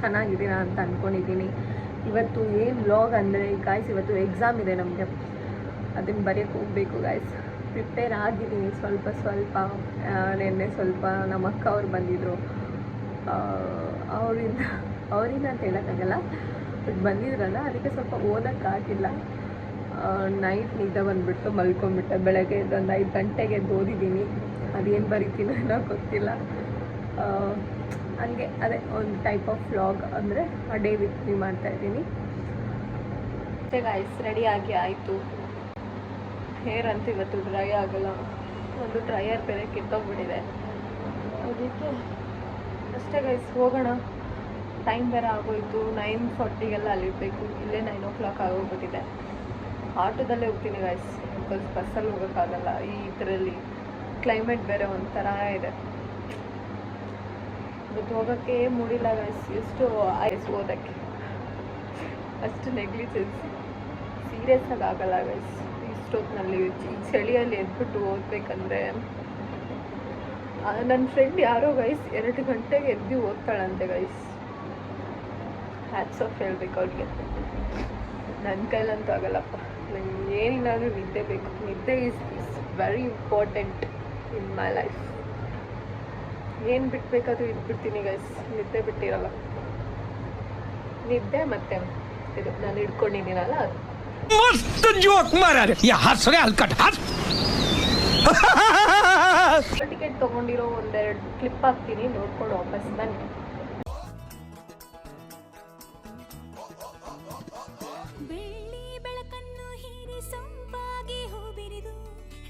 ಚೆನ್ನಾಗಿದ್ದೀರಾ ಅಂತ ಅಂದ್ಕೊಂಡಿದ್ದೀನಿ. ಇವತ್ತು ಏನು ವ್ಲಾಗ್ ಅಂದರೆ ಗಾಯ್ಸ್, ಇವತ್ತು ಎಕ್ಸಾಮ್ ಇದೆ ನಮಗೆ, ಅದನ್ನು ಬರೆಯೋಕ್ಕೆ ಹೋಗಬೇಕು ಗಾಯ್ಸ್. ಪ್ರಿಪೇರ್ ಆಗಿದ್ದೀನಿ ಸ್ವಲ್ಪ. ನಿನ್ನೆ ಸ್ವಲ್ಪ ನಮ್ಮ ಅಕ್ಕ ಅವ್ರು ಬಂದಿದ್ದರು, ಅವರಿಂದ ಅಂತ ಹೇಳೋಕ್ಕಾಗಲ್ಲ, ಬಟ್ ಬಂದಿದ್ರಲ್ಲ ಅದಕ್ಕೆ ಸ್ವಲ್ಪ ಓದೋಕ್ಕಾಗಿಲ್ಲ. ನೈಟ್ ನಿದ್ದೆ ಬಂದುಬಿಟ್ಟು ಮಲ್ಕೊಂಡ್ಬಿಟ್ಟೆ. ಬೆಳಗ್ಗೆ ಒಂದು 5 ಗಂಟೆಗೆ ಓದಿದ್ದೀನಿ. ಅದೇನು ಬರೀತೀನೋ ಏನೋ ಗೊತ್ತಿಲ್ಲ. ಹಂಗೆ ಅದೇ ಒಂದು ಟೈಪ್ ಆಫ್ ವ್ಲಾಗ್ ಅಂದರೆ ಆ ಡೇ ವಿತ್ ಮೀ ಮಾಡ್ತಾಯಿದ್ದೀನಿ. ಮತ್ತು ಗಾಯ್ಸ್ ರೆಡಿಯಾಗಿ ಆಯಿತು. ಹೇರ್ ಅಂತ ಇವತ್ತು ಡ್ರೈ ಆಗೋಲ್ಲ, ಒಂದು ಡ್ರೈಯರ್ ಬೇರೆ ಕಿತ್ತೋಗ್ಬಿಟ್ಟಿದೆ, ಅದಕ್ಕೆ ಅಷ್ಟೇ ಗೈಸ್. ಹೋಗೋಣ, ಟೈಮ್ ಬೇರೆ ಆಗೋಯಿತು. 9:40ಗೆಲ್ಲ ಅಲ್ಲಿರಬೇಕು. ಇಲ್ಲೇ 9 o'clock ಆಗೋಗ್ಬಿಟ್ಟಿದೆ. ಆಟೋದಲ್ಲೇ ಹೋಗ್ತೀನಿ ಗೈಸ್, ಬಿಕಾಸ್ ಬಸ್ಸಲ್ಲಿ ಹೋಗೋಕ್ಕಾಗಲ್ಲ. ಈ ಇದರಲ್ಲಿ ಕ್ಲೈಮೇಟ್ ಬೇರೆ ಒಂಥರ ಇದೆ. ಇವತ್ತು ಹೋಗೋಕ್ಕೆ ಮೂಡಿಲ್ಲ ಗೈಸ್. ಎಷ್ಟು ಓದೋಕ್ಕೆ ಅಷ್ಟು ನೆಗ್ಲಿಜೆನ್ಸಿ, ಸೀರಿಯಸ್ ಆಗಿ ಆಗಲ್ಲ ಗೈಸ್. ಇಷ್ಟೊತ್ತಿನಲ್ಲಿ ಈ ಚಳಿಯಲ್ಲಿ ಎದ್ಬಿಟ್ಟು ಓದಬೇಕಂದ್ರೆ, ನನ್ನ ಫ್ರೆಂಡ್ ಯಾರೋ ಗೈಸ್ 2 ಗಂಟೆಗೆ ಎದ್ದು ಓದ್ತಾಳಂತೆ ಗೈಸ್. ಹ್ಯಾಟ್ಸ್ ಆಫ್ ಹೇಳ್ಬೇಕು ಅವ್ರಿಗೆ. ನನ್ನ ಕೈಲಂತೂ ಆಗಲ್ಲಪ್ಪ. ನನಗೆ ಏನಿಲ್ಲಾದರೂ ನಿದ್ದೆ ಬೇಕು. ನಿದ್ದೆ is very important in my life. ಏನು ಬಿಟ್ಬೇಕಾದ್ರೂ ಇದ್ಬಿಡ್ತೀನಿ ಗೈಸ್, ನಿದ್ದೆ ಬಿಟ್ಟಿರಲ್ಲ. ನಿದ್ದೆ ಮತ್ತೆ ಇದು ನಾನು ಹಿಡ್ಕೊಂಡಿದ್ದೀನಲ್ಲ ಅದು. ಟಿಕೆಟ್ ತೊಗೊಂಡಿರೋ 1-2 ಕ್ಲಿಪ್ ಹಾಕ್ತೀನಿ, ನೋಡ್ಕೊಂಡು ವಾಪಸ್ ಬನ್ನಿ.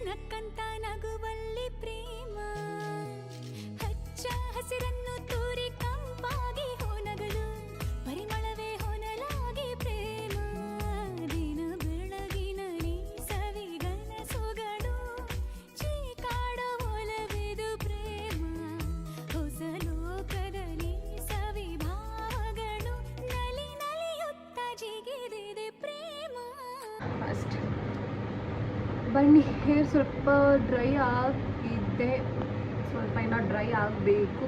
ನಕ್ಕಂತ ನಗುವಲ್ಲಿ ಪ್ರೇಮ, ಹಚ್ಚ ಹಸಿರನ್ನು ತೂರಿ ಕಂಪಾಗಿ ಹೊನಗಲು, ಪರಿಮಳವೇ ಹೊನಲಾಗಿ ಪ್ರೇಮ. ದಿನ ಬೆಳಗಿನಲ್ಲಿ ಸವಿಗನಸುಗಳು, ಚೀಕಾಡ ಒಲವಿದು ಪ್ರೇಮ. ಹೊಸ ಲೋಕದಲ್ಲಿ ಸವಿಭಾವಗಳು, ನಲಿಯುತ್ತ ಜಿಗಿದಿದೆ ಪ್ರೇಮ. ಅಷ್ಟೇ ಬನ್ನಿ. ಹೇರ್ ಸ್ವಲ್ಪ ಡ್ರೈ ಆಗಿದೆ, ಸ್ವಲ್ಪ ಇನ್ನೂ ಡ್ರೈ ಆಗಬೇಕು.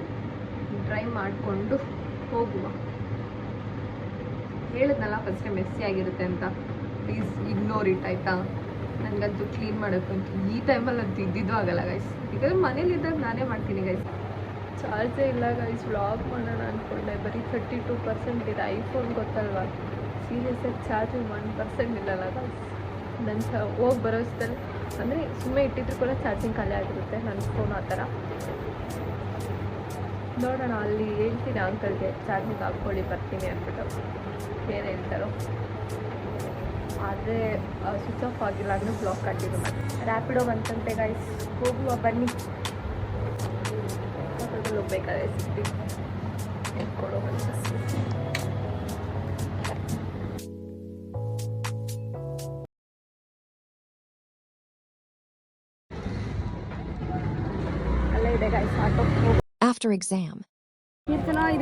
ಡ್ರೈ ಮಾಡಿಕೊಂಡು ಹೋಗುವ. ಹೇಳಿದ್ನಲ್ಲ ಫಸ್ಟೇ ಮೆಸ್ಸಿ ಆಗಿರುತ್ತೆ ಅಂತ, ಪ್ಲೀಸ್ ಇಗ್ನೋರ್ ಇಟ್ ಆಯಿತಾ. ನನಗಂತೂ ಕ್ಲೀನ್ ಮಾಡೋಕ್ಕಂತೂ ಈ ಟೈಮಲ್ಲಿ ಅಂತೂ ಇದ್ದಿದ್ದು ಆಗಲ್ಲ ಗೈಸ್. ಯಾಕಂದರೆ ಮನೇಲಿದ್ದಾಗ ನಾನೇ ಮಾಡ್ತೀನಿ ಗೈಸ್. ಚಾರ್ಜೇ ಇಲ್ಲ ಗೈಸ್. ವ್ಲಾಗ್ ಮಾಡೋಣ ಅಂದ್ಕೊಂಡೆ, ಬರೀ 32% ಇದೆ. ಐಫೋನ್ ಗೊತ್ತಲ್ವಾ, ಸೀರಿಯಸ್ಸಾಗಿ ಚಾರ್ಜು 1% ಇಲ್ಲಲ್ಲ ಗೈಸ್. ನನ್ನ ಹೋಗಿ ಬರೋಷ್ಟಲ್ಲಿ ಅಂದರೆ ಸುಮ್ಮನೆ ಇಟ್ಟಿದ್ರು ಕೂಡ ಚಾರ್ಜಿಂಗ್ ಖಾಲಿ ಆಗಿರುತ್ತೆ ನನ್ನ ಫೋನ್. ಆ ಥರ ನೋಡೋಣ, ಅಲ್ಲಿ ಹೇಳ್ತೀನಿ ಅಂಕಲ್ಗೆ ಚಾರ್ಜಿಂಗ್ ಹಾಕ್ಕೊಳ್ಳಿ ಬರ್ತೀನಿ ಅಂದ್ಬಿಟ್ಟು. ಏನು ಹೇಳ್ತಾರೋ. ಆದರೆ ಸ್ವಿಚ್ ಆಫ್ ಆಗಿಲ್ಲ ಅಂದರೆ ಬ್ಲಾಕ್ ಕಂಟಿನ್ಯೂ ಮಾಡಿ. ರ್ಯಾಪಿಡೋ ಬಂತಂತೆ ಗೈಸ್, ಹೋಗುವ ಬನ್ನಿ. ಹೋಗ್ಬೇಕಾದ್ರೆ ಸಿಗ್ತಿ ಎತ್ಕೊಳ್ಳೋ ಅಂತ. After exam.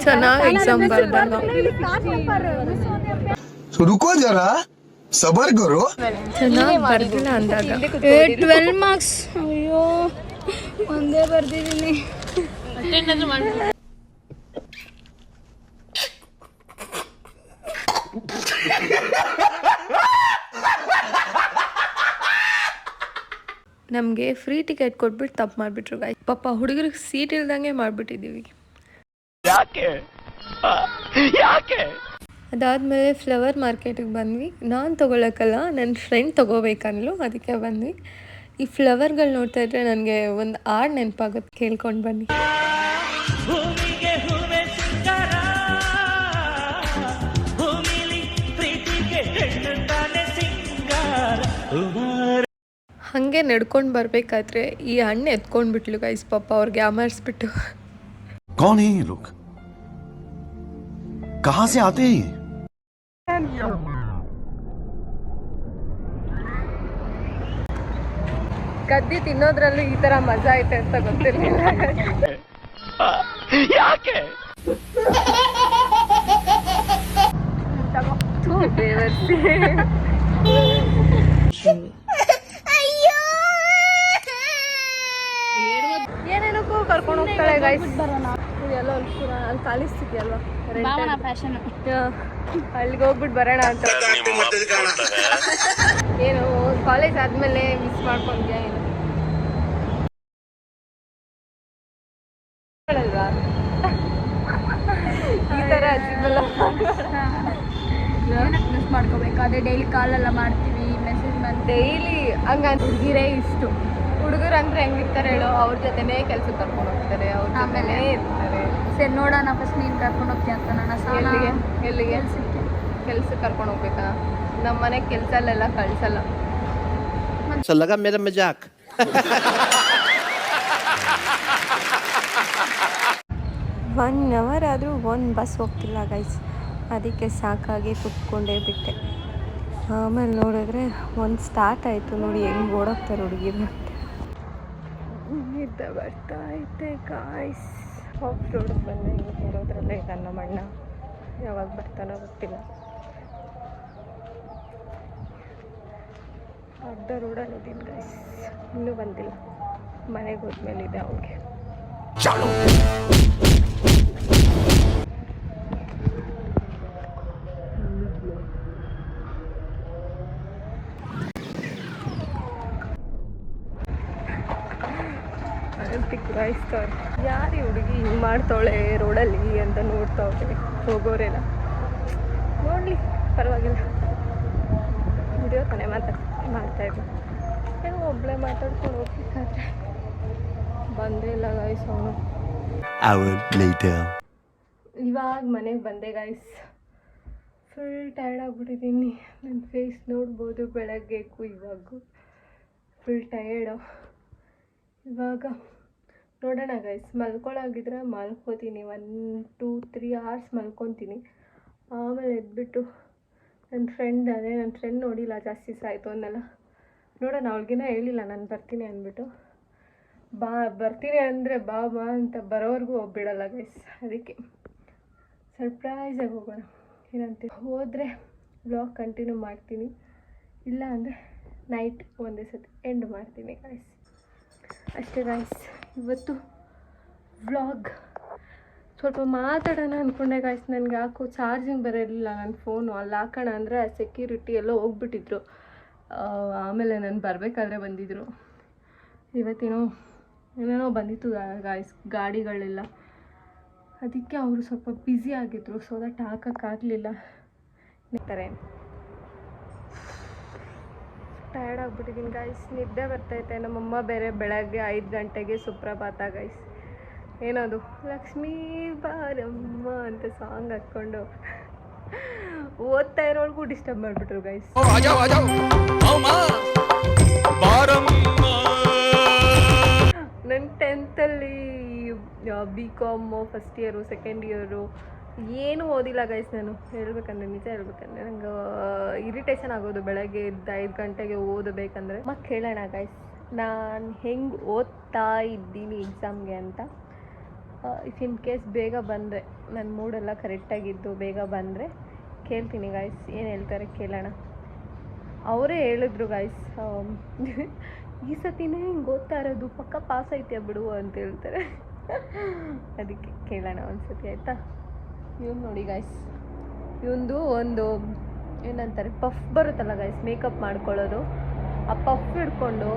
ಚೆನ್ನಾಗಿ ಎಕ್ಸಾಮ್ ಬರ್ದಾಗ रुको जरा सबर करो. ಚೆನ್ನಾಗಿ ಬರ್ದಿಲ್ಲ ಅಂದಾಗ 12 ಮಾರ್ಕ್ಸ್. ಅಯ್ಯೋ, ಒಂದೇ ಬರ್ದಿದ್ದೀನಿ. ನಮಗೆ ಫ್ರೀ ಟಿಕೆಟ್ ಕೊಟ್ಬಿಟ್ಟು ತಪ್ಪು ಮಾಡಿಬಿಟ್ರು ಗಾಯ್. ಪಾಪ ಹುಡುಗರಿಗೆ ಸೀಟ್ ಇಲ್ದಂಗೆ ಮಾಡಿಬಿಟ್ಟಿದ್ದೀವಿ. ಯಾಕೆ ಅದಾದಮೇಲೆ ಫ್ಲವರ್ ಮಾರ್ಕೆಟಿಗೆ ಬಂದ್ವಿ. ನಾನು ತೊಗೊಳಕ್ಕಲ್ಲ, ನನ್ನ ಫ್ರೆಂಡ್ ತೊಗೋಬೇಕನ್ಲು, ಅದಕ್ಕೆ ಬಂದ್ವಿ. ಈ ಫ್ಲವರ್ಗಳು ನೋಡ್ತಾ ಇದ್ರೆ ನನಗೆ ಒಂದು ಹಾಡು ನೆನಪಾಗುತ್ತೆ, ಕೇಳ್ಕೊಂಡು ಬನ್ನಿ. ಹಾಗೆ ನಡ್ಕೊಂಡು ಬರಬೇಕಾದ್ರೆ ಈ ಹಣ್ಣು ಎತ್ಕೊಂಡ್ಬಿಟ್ಲು ಗೈಸ್. ಪಾಪ ಅವ್ರಿಗೆ ಅಮರ್ಸ್ಬಿಟ್ಟು. कौन है ये लोग, कहां से आते हैं? ಕದ್ದಿ ತಿನ್ನೋದ್ರಲ್ಲೂ ಈ ತರ ಮಜಾ ಐತೆ ಅಂತ ಗೊತ್ತಿರಲಿಲ್ಲ. ಯಾಕೆ ಏನೇನಕ್ಕೂ ಕರ್ಕೊಂಡು ಹೋಗ್ತಾಳೆ ಗೈಸ್. ಎಲ್ಲೋ ಅಲ್ಲಿ ಕಾಲಿಸ್ತಿದ್ಯಲ್ವಾ ಭಾವನಾ ಫ್ಯಾಷನ್. ಅಲ್ಲಿಗೆ ಹೋಗ್ಬಿಟ್ಟು ಬರೋಣ ಅಂತ. ಏನು ಕಾಲೇಜ್ ಆದ್ಮೇಲೆ ಮಿಸ್ ಮಾಡ್ಕೊಂಡ್ಯಾ ಏನು ಅಲ್ವಾ? ಈ ಥರ ಅಜಿಬಲ್ಲ ಮಿಸ್ ಮಾಡ್ಕೋಬೇಕು. ಅದೇ ಡೈಲಿ ಕಾಲೆಲ್ಲ ಮಾಡ್ತೀವಿ, ಮೆಸೇಜ್ ಮಾಡಿ ಡೈಲಿ ಹಂಗಂತ ಹುಡುಗಿರೇ ಇಷ್ಟು. ಹುಡುಗರು ಅಂದ್ರೆ ಹೆಂಗಿರ್ತಾರೆ ಹೇಳೋ, ಅವ್ರ ಜೊತೆನೇ ಕೆಲ್ಸಕ್ಕೆ ಕರ್ಕೊಂಡು ಹೋಗ್ತಾರೆ, ಅವ್ರ ಆಮೇಲೆ ಇರ್ತಾರೆ. ಸರಿ ನೋಡೋಣ, ಫಸ್ಟ್ ನೀನು ಕರ್ಕೊಂಡು ಹೋಗ್ತೀಯ ಅಂತ ನಾನು ಎಲ್ಲಿಗೆ ಕೆಲ್ಸಕ್ಕೆ ಕರ್ಕೊಂಡು ಹೋಗ್ಬೇಕಾ? ನಮ್ಮ ಮನೆ ಕೆಲಸಲ್ಲೆಲ್ಲ ಕಳ್ಸಲ್ಲ. लगा मेरा मजाक 1 hour ಆದರೂ ಒಂದು ಬಸ್ ಹೋಗ್ತಿಲ್ಲ ಗೈಸ್. ಅದಕ್ಕೆ ಸಾಕಾಗಿ ಕುತ್ಕೊಂಡೇ ಬಿಟ್ಟೆ. ಆಮೇಲೆ ನೋಡಿದ್ರೆ ಒಂದು ಸ್ಟಾರ್ಟ್ ಆಯಿತು. ನೋಡಿ ಹೆಂಗೆ ಓಡೋಗ್ತಾರೆ ಹುಡುಗಿರು ಅಂತ. ನಿದ್ದೆ ಬರ್ತಾ ಐತೆ ಗಾಯ್ಸ್. ಆಫ್ ರೋಡಿಗೆ ಬಂದೆ. ಹಿಂಗೆ ಬರೋದ್ರಲ್ಲೇ ನನ್ನ ಅಣ್ಣ ಯಾವಾಗ ಬರ್ತಾನೋ ಗೊತ್ತಿಲ್ಲ. ಅರ್ಧ ರೋಡಲ್ಲಿ ಇದ್ದೀನಿ ಗೈಸ್, ಇನ್ನೂ ಬಂದಿಲ್ಲ. ಮನೆಗೆ ಹೋದ್ಮೇಲೆ ಇದೆ ಅವ್ರಿಗೆ. ಗುರಾಯಿಸ್ತವ್ರೆ. ಯಾರು ಹುಡುಗಿ ಹಿಂಗೆ ಮಾಡ್ತಾವಳೆ ರೋಡಲ್ಲಿ ಅಂತ ನೋಡ್ತಾವ್ರೆ ಹೋಗೋರೆಲ್ಲ. ನೋಡಲಿ, ಪರವಾಗಿಲ್ಲ. ವಿಡಿಯೋ ತಾನೇ ಮಾಡ್ತಾಯಿದ್ರು. ಏನೋ ಒಬ್ಬಳೇ ಮಾತಾಡ್ಕೊಂಡು ಹೋಗ್ಬೇಕಾದ್ರೆ ಬಂದೇ ಇಲ್ಲ ಗಾಯ್ಸ್ ಅವನು. ಇವಾಗ ಮನೆಗೆ ಬಂದೆ ಗಾಯ್ಸ್. Full tired ಆಗಿಬಿಟ್ಟಿದ್ದೀನಿ. ನನ್ನ ಫೇಸ್ ನೋಡ್ಬೋದು, ಬೆಳಗ್ಗೆಗೂ ಇವಾಗೂ ಫುಲ್ ಟಯರ್ಡು. ಇವಾಗ ನೋಡೋಣ ಗೈಸ್, ಮಲ್ಕೊಳ್ಳೋಗಿದ್ರೆ ಮಲ್ಕೋತೀನಿ. 1-2-3 hours ಮಲ್ಕೊತೀನಿ. ಆಮೇಲೆ ಎದ್ಬಿಟ್ಟು ನನ್ನ ಫ್ರೆಂಡ್ ನೋಡಿಲ್ಲ ಜಾಸ್ತಿ ಸಾಯಿತು ಅನ್ನೆಲ್ಲ. ನೋಡೋಣ, ಅವಳಿಗಿನ್ನ ಹೇಳಿಲ್ಲ ನಾನು ಬರ್ತೀನಿ ಅಂದ್ಬಿಟ್ಟು. ಬರ್ತೀನಿ ಅಂದರೆ ಬಾ ಅಂತ ಬರೋವರೆಗೂ ಹೋಗ್ಬಿಡಲ್ಲ ಗೈಸ್. ಅದಕ್ಕೆ ಸರ್ಪ್ರೈಸಾಗಿ ಹೋಗೋಣ. ಏನಂತೆ ಹೋದರೆ ವ್ಲಾಗ್ ಕಂಟಿನ್ಯೂ ಮಾಡ್ತೀನಿ, ಇಲ್ಲ ಅಂದರೆ ನೈಟ್ ಒಂದೇ ಸತಿ ಎಂಡ್ ಮಾಡ್ತೀನಿ ಗೈಸ್. ಅಷ್ಟೇ ಗೈಸ್, ಇವತ್ತು ವ್ಲಾಗ್ ಸ್ವಲ್ಪ ಮಾತಾಡೋಣ ಅಂದ್ಕೊಂಡೆ ಗೈಸ್. ನನಗೆ ಯಾಕೋ ಚಾರ್ಜಿಂಗ್ ಬರೋಲ್ಲ ನನ್ನ ಫೋನು. ಅಲ್ಲಿ ಹಾಕೋಣ ಅಂದರೆ ಸೆಕ್ಯೂರಿಟಿ ಎಲ್ಲ ಹೋಗ್ಬಿಟ್ಟಿದ್ರು. ಆಮೇಲೆ ನಾನು ಬರಬೇಕಾದ್ರೆ ಬಂದಿದ್ದರು. ಇವತ್ತೇನೋ ಏನೇನೋ ಬಂದಿತ್ತು ಗಾಯ್ಸ್, ಗಾಡಿಗಳೆಲ್ಲ. ಅದಕ್ಕೆ ಅವರು ಸ್ವಲ್ಪ ಬ್ಯುಸಿ ಆಗಿದ್ದರು, ಸೊ ದಟ್ ಹಾಕೋಕ್ಕಾಗಲಿಲ್ಲ. ನಿಂತಾರೆ ಟಯರ್ಡ್ ಆಗಿಬಿಟ್ಟಿದ್ದೀನಿ ಗಾಯ್ಸ್, ನಿದ್ದೆ ಬರ್ತೈತೆ. ನಮ್ಮಮ್ಮ ಬೇರೆ ಬೆಳಗ್ಗೆ 5 ಗಂಟೆಗೆ ಸುಪ್ರಭಾತ ಗೈಸ್. ಏನದು ಲಕ್ಷ್ಮೀ ಬಾರಮ್ಮ ಅಂತ ಸಾಂಗ್ ಹಾಕ್ಕೊಂಡು ಓದ್ತಾ ಇರೋಳ್ಗೂ ಡಿಸ್ಟರ್ಬ್ ಮಾಡಿಬಿಟ್ರು ಗೈಸ್. ನನ್ನ 10th BCom first year, second year ಏನೂ ಓದಿಲ್ಲ ಗೈಸ್. ನಾನು ಹೇಳ್ಬೇಕಂದ್ರೆ, ನಿಜ ಹೇಳ್ಬೇಕಂದ್ರೆ ನಂಗೆ ಇರಿಟೇಷನ್ ಆಗೋದು ಬೆಳಗ್ಗೆ 5 ಗಂಟೆಗೆ ಓದಬೇಕಂದ್ರೆ. ಮತ್ತೆ ಕೇಳೋಣ ಗೈಸ್ ನಾನು ಹೆಂಗೆ ಓದ್ತಾ ಇದ್ದೀನಿ ಎಕ್ಸಾಮ್ಗೆ ಅಂತ. ಇಫ್ ಇನ್ ಕೇಸ್ ಬೇಗ ಬಂದರೆ, ನನ್ನ ಮೂಡೆಲ್ಲ ಕರೆಕ್ಟಾಗಿದ್ದು ಬೇಗ ಬಂದರೆ ಕೇಳ್ತೀನಿ ಗಾಯ್ಸ್. ಏನು ಹೇಳ್ತಾರೆ ಕೇಳೋಣ. ಅವರೇ ಹೇಳಿದ್ರು ಗಾಯ್ಸ್, ಈ ಸತಿನೇ ಹಿಂಗೆ ಓದ್ತಾ ಇರೋದು, ಪಕ್ಕ ಪಾಸ್ ಐತೆ ಬಿಡು ಅಂತ ಹೇಳ್ತಾರೆ. ಅದಕ್ಕೆ ಕೇಳೋಣ ಒಂದು ಸತಿ, ಆಯಿತಾ? ಇವ್ನು ನೋಡಿ ಗಾಯ್ಸ್, ಇವಂದು ಒಂದು ಏನಂತಾರೆ ಪಫ್ ಬರುತ್ತಲ್ಲ ಗಾಯ್ಸ್, ಮೇಕಪ್ ಮಾಡ್ಕೊಳ್ಳೋದು. ಆ ಪಫ್ ಹಿಡ್ಕೊಂಡು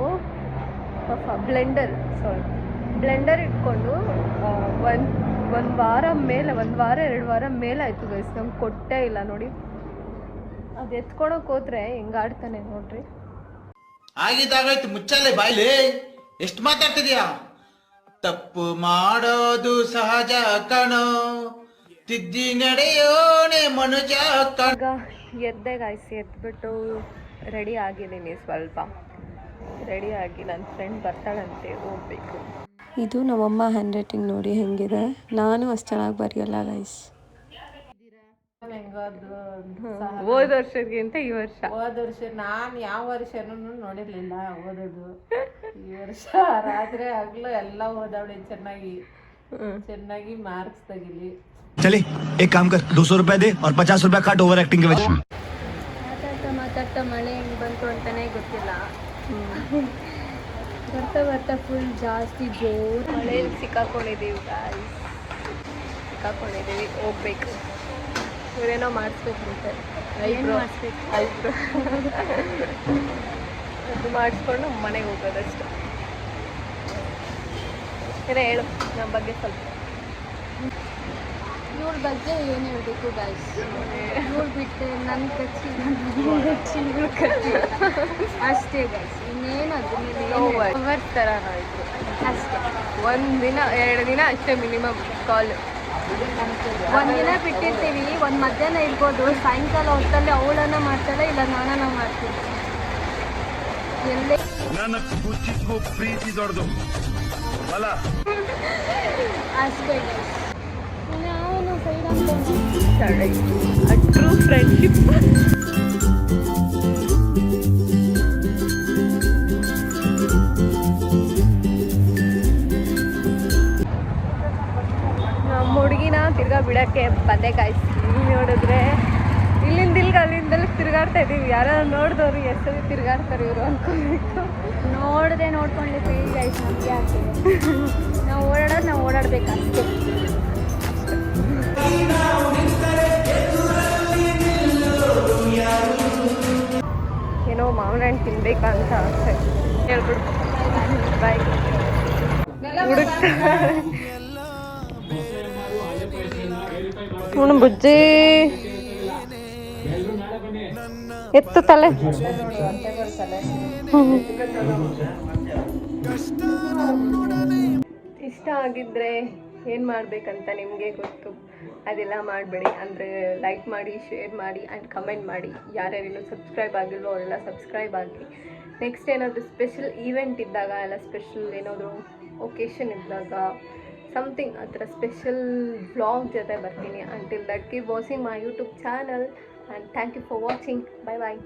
ಬ್ಲೆಂಡರ್ ಇಟ್ಕೊಂಡು ಒಂದು ವಾರ ಮೇಲೆ, 1 ವಾರ 2 ವಾರ ಮೇಲೆ ಆಯಿತು ಗೈಸ್. ನಮ್ಗೆ ಕೊಟ್ಟೇ ಇಲ್ಲ ನೋಡಿ. ಅದು ಎತ್ಕೊಳಕ್ಕೆ ಹೋದ್ರೆ ಹೆಂಗೆ ಆಡ್ತಾನೆ ನೋಡ್ರಿ. ಆಗಿದ್ದಾಗಾಯ್ತು, ಮುಚ್ಚಲ್ಲೇ ಬಾಯ್ಲಿ. ಎಷ್ಟು ಮಾತಾಡ್ತಿದ್ಯಾ? ತಪ್ಪು ಮಾಡೋದು ಸಹಜ ಕಣೋ, ತಿದ್ದಿ ನಡೆಯೋಣೆ ಮನುಜ ಕಣ. ಈಗ ಎದ್ದೆ ಗಾಯ್ಸ್, ಎದ್ಬಿಟ್ಟು ರೆಡಿ ಆಗಿದ್ದೀನಿ. ಸ್ವಲ್ಪ ರೆಡಿ ಆಗಿ ನನ್ನ ಫ್ರೆಂಡ್ ಬರ್ತಾಳಂತೆ, ಹೋಗ್ಬೇಕು. ಇದು ನಮ್ಮಮ್ಮ ಹ್ಯಾಂಡ್ ರೈಟಿಂಗ್ ನೋಡಿ ಹೆಂಗಿದೆ. ನಾನು ಅಷ್ಟು ಚೆನ್ನಾಗಿ ಬರೆಯಲ್ಲ ಗೈಸ್. ಹೋದ ವರ್ಷಕ್ಕಿಂತ ಈ ವರ್ಷ, ನಾನು ಯಾವ ವರ್ಷನೂ ನೋಡಿರ್ಲಿಲ್ಲ ಓದೋದು. ಈ ವರ್ಷ ರಾತ್ರಿ ಹಗಲು ಎಲ್ಲ ಓದವಳೆ. ಚೆನ್ನಾಗಿ ಮಾರ್ಕ್ಸ್ ತೆಗಿಲಿ. चले एक काम कर, 200 रुपए दे और 50 रुपए काट ओवर एक्टिंग के वजह। ಮಾತಾಡ್ತಾ ಮಳೆ ಹೆಂಗೆ ಬಂತು ಅಂತಲೇ ಗೊತ್ತಿಲ್ಲ. ಬರ್ತಾ ಫುಲ್ ಜಾಸ್ತಿ ಜೋರು ಮಳೆಯಲ್ಲಿ ಸಿಕ್ಕಾಕೊಂಡಿದ್ದೀವಿ ಗಾಯ್ಸ್. ಸಿಕ್ಕಾಕೊಂಡಿದ್ದೀವಿ, ಹೋಗ್ಬೇಕು. ಇವರೇನೋ ಮಾಡಿಸ್ಬೇಕಂತೆ ಏನು ಐಬ್ರೋ ಮಾಡಿಸ್ಬೇಕು? ಐಬ್ರೋ ಅದು ಮಾಡಿಸ್ಕೊಂಡು ಮನೆಗೆ ಹೋಗೋದಷ್ಟು. ಏನೋ ಹೇಳು ನಮ್ಮ ಬಗ್ಗೆ ಸ್ವಲ್ಪ. ಇವ್ರ ಬಗ್ಗೆ ಏನು ಹೇಳಬೇಕು ಗೈಸ್, ಇವ್ರು ಬಿಟ್ಟು ನನ್ನ ಖರ್ಚು ಇವ್ರ ಖರ್ಚು ಅಷ್ಟೇ ಗೈಸ್, ಇನ್ನೇನು ಅದ್ರ ಮೇಲೆ ಓವರ್ ಥರ ಆಯಿತು ಅಷ್ಟೇ. 1 ದಿನ 2 ದಿನ ಅಷ್ಟೇ ಮಿನಿಮಮ್ ಕಾಲ್. ಒಂದಿನ ಬಿಟ್ಟಿರ್ತೀವಿ, ಒಂದು ಮಧ್ಯಾಹ್ನ ಇರ್ಬೋದು, ಸಾಯಂಕಾಲ ಹೊತ್ತಲ್ಲಿ ಅವಳನ್ನ ಮಾಡ್ತಾಳೆ, ಇಲ್ಲ ನಾನನ್ನ ಮಾಡ್ತೀನಿ. ಎಲ್ಲೇ ನನ್ನ ಕುಚಿಕ್ಕೂ ಪ್ರೀತಿ ದೊಡ್ಡದು ಅಲ್ಲ. ಅಷ್ಟೇ ಗೈಸ್. ನಾನು ಸೈಡ್ ಟ್ರೂ ಫ್ರೆಂಡ್ಶಿಪ್. ನಮ್ಮ ಹುಡುಗಿನ ತಿರ್ಗಾ ಬಿಡೋಕ್ಕೆ ಬಂದೆ ಗಾಯ್ಸ್. ನೀವು ನೋಡಿದ್ರೆ ಇಲ್ಲಿಂದ ಅಲ್ಲಿಂದೆಲ್ಲ ತಿರುಗಾಡ್ತಾ ಇದ್ದೀವಿ. ಯಾರು ನೋಡಿದವರು ಎಷ್ಟು ತಿರುಗಾಡ್ತಾರೆ ಇವರು ಅನ್ಕೋಬೇಕು. ನೋಡದೆ ನೋಡ್ಕೊಂಡಿರ್ತೀವಿ ಗೈಸ್, ನಮಗೆ ಆಗ್ತದೆ. ನಾವು ಓಡಾಡ್ಬೇಕು ಅಷ್ಟೇ. ಏನೋ ಮಾವಿನ ಹಣ್ಣು ತಿನ್ಬೇಕಂತ ಆಸೆ. ಹೇಳ್ಬಿಡು ಬಾಯ್. ಹುಡುಕ್ತ ಬುಜ್ಜಿ ಎತ್ತು ತಲೆ. ಇಷ್ಟ ಆಗಿದ್ರೆ ಏನು ಮಾಡಬೇಕಂತ ನಿಮಗೆ ಗೊತ್ತು, ಅದೆಲ್ಲ ಮಾಡಬೇಡಿ. ಅಂದರೆ ಲೈಕ್ ಮಾಡಿ, ಶೇರ್ ಮಾಡಿ ಆ್ಯಂಡ್ ಕಮೆಂಟ್ ಮಾಡಿ. ಯಾರ್ಯಾರಿನ್ನೂ ಸಬ್ಸ್ಕ್ರೈಬ್ ಆಗಿಲ್ವೋ ಅವರೆಲ್ಲ ಸಬ್ಸ್ಕ್ರೈಬ್ ಆಗಿ. ನೆಕ್ಸ್ಟ್ ಏನಾದರೂ ಸ್ಪೆಷಲ್ ಈವೆಂಟ್ ಇದ್ದಾಗ, ಎಲ್ಲ ಸ್ಪೆಷಲ್ ಏನಾದರೂ ಒಕೇಶನ್ ಇದ್ದಾಗ, ಸಮಥಿಂಗ್ ಆ ಥರ ಸ್ಪೆಷಲ್ ವ್ಲಾಗ್ ಜೊತೆ ಬರ್ತೀನಿ. Until that keep watching my YouTube channel and thank you for watching. Bye bye.